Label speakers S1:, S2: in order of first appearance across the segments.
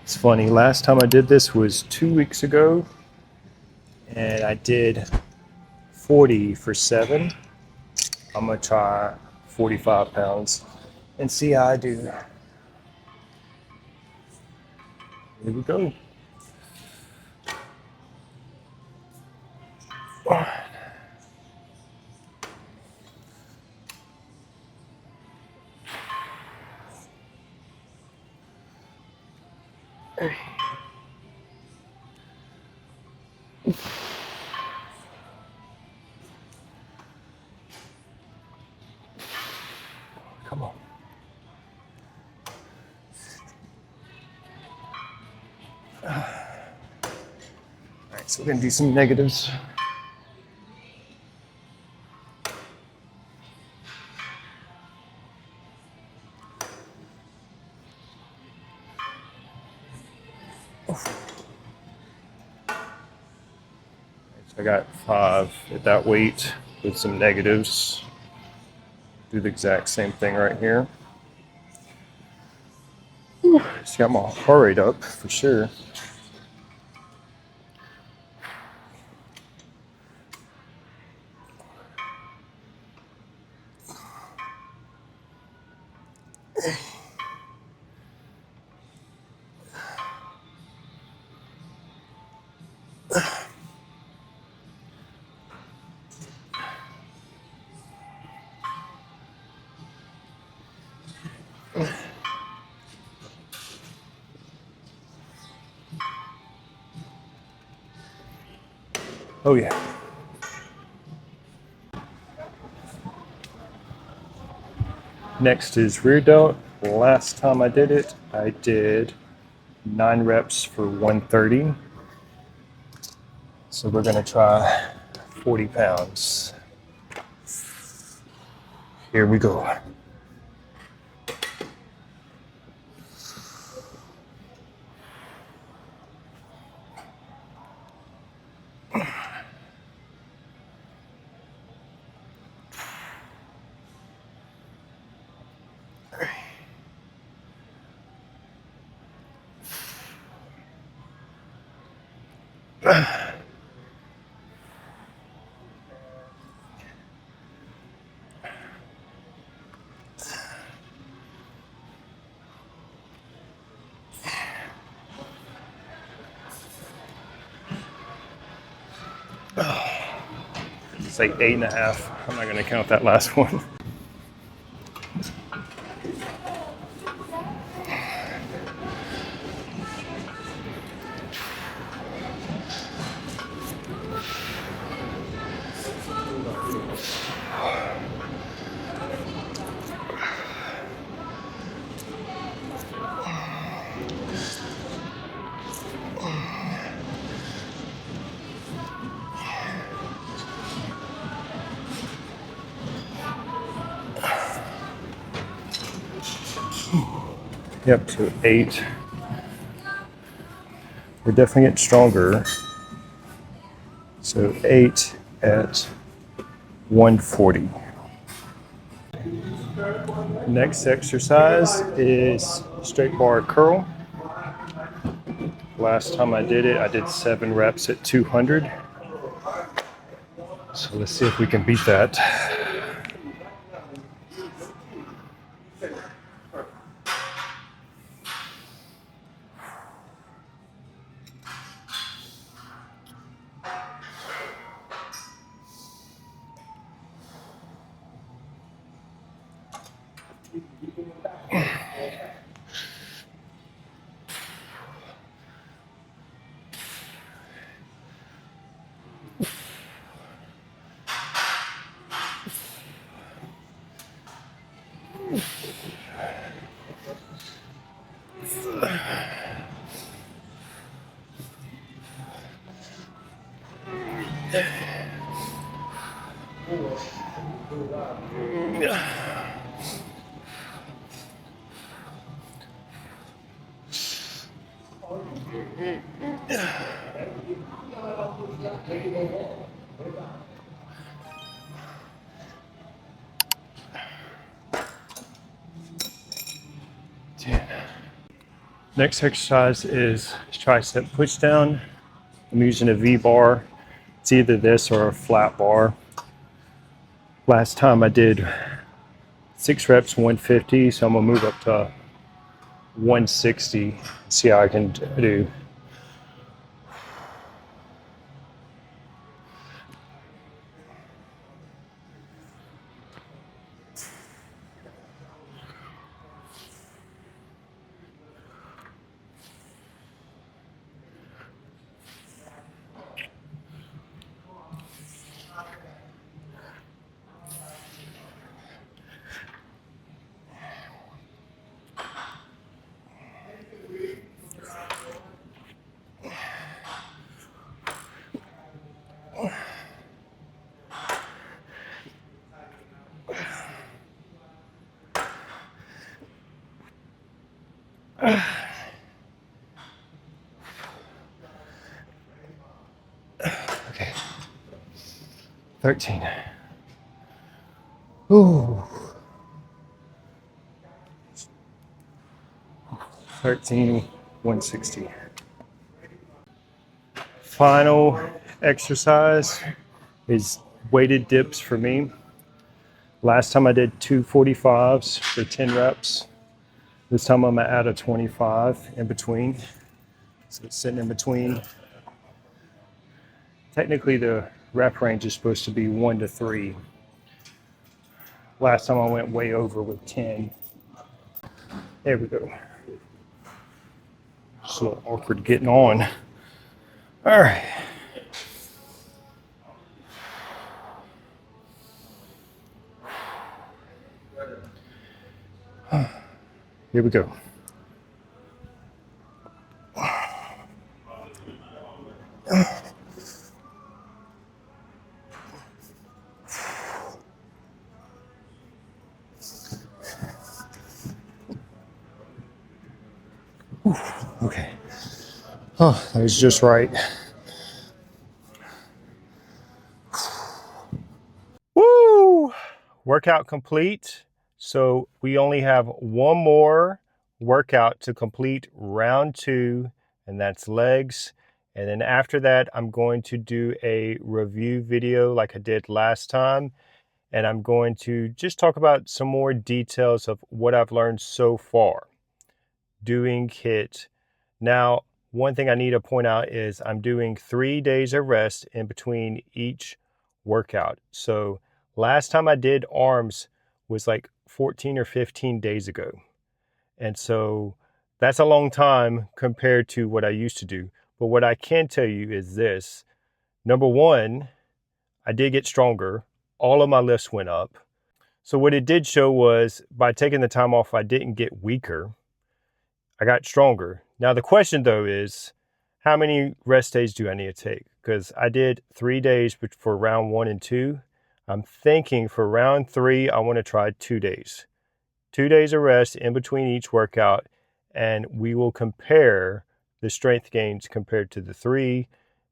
S1: It's funny, last time I did this was 2 weeks ago, and I did 40 for 7. I'm gonna try 45 pounds and see how I do. Here we go. Come on. All right, so we're gonna do some negatives. So I got 5 at that weight with some negatives. Do the exact same thing right here. Just got my heart rate up for sure. Oh yeah. Next is rear delt. Last time I did it, I did 9 reps for 130. So we're gonna try 40 pounds. Here we go. It's like 8.5. I'm not gonna count that last one. Yep, to 8. We're definitely getting stronger. So 8 at 140. Next exercise is straight bar curl. Last time I did it, I did 7 reps at 200. So let's see if we can beat that. Next exercise is tricep push down. I'm using a V-bar. It's either this or a flat bar. Last time I did 6 reps, 150, so I'm gonna move up to 160, see how I can do. Okay, 13. Ooh. 13, 160. Final exercise is weighted dips for me. Last time I did 245s for 10 reps. This time I'm gonna add a 25 in between. So it's sitting in between. Technically the rep range is supposed to be 1 to 3. Last time I went way over with 10. There we go. It's a little awkward getting on. All right. Here we go. Okay. Oh, that was just right. Woo! Workout complete. So we only have one more workout to complete round 2, and that's legs. And then after that, I'm going to do a review video like I did last time. And I'm going to just talk about some more details of what I've learned so far doing HIIT. Now, one thing I need to point out is I'm doing 3 days of rest in between each workout. So last time I did arms was like 14 or 15 days ago. And so that's a long time compared to what I used to do. But what I can tell you is this. Number one, I did get stronger. All of my lifts went up. So what it did show was by taking the time off, I didn't get weaker. I got stronger. Now the question though is, how many rest days do I need to take? Because I did 3 days for round 1 and 2. I'm thinking for round 3, I want to try 2 days. 2 days of rest in between each workout, and we will compare the strength gains compared to the 3,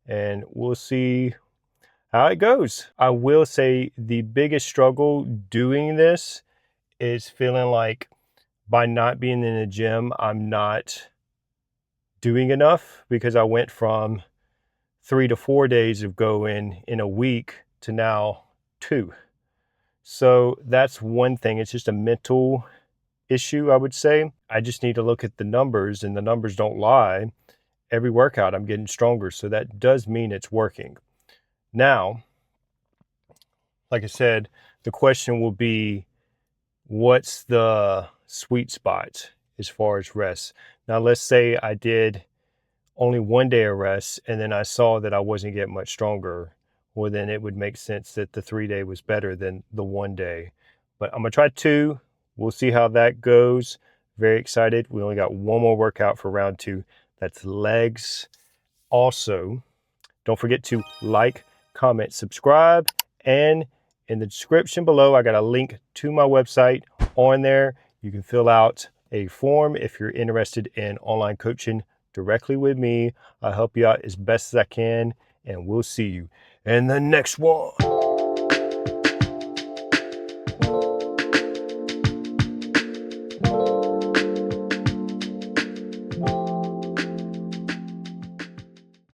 S1: and we'll see how it goes. I will say the biggest struggle doing this is feeling like by not being in the gym, I'm not doing enough, because I went from 3 to 4 days of going in a week to now 2. So that's one thing. It's just a mental issue, I would say. I just need to look at the numbers, and the numbers don't lie. Every workout I'm getting stronger, so that does mean it's working. Now, like I said, the question will be, what's the sweet spot as far as rest? Now, let's say I did only 1 day of rest, and then I saw that I wasn't getting much stronger. Well, then it would make sense that the 3 day was better than the 1 day. But I'm gonna try 2. We'll see how that goes. Very excited. We only got one more workout for round 2. That's legs. Also, don't forget to like, comment, subscribe, and in the description below, I got a link to my website on there. You can fill out a form if you're interested in online coaching directly with me. I'll help you out as best as I can, and we'll see you in the next one.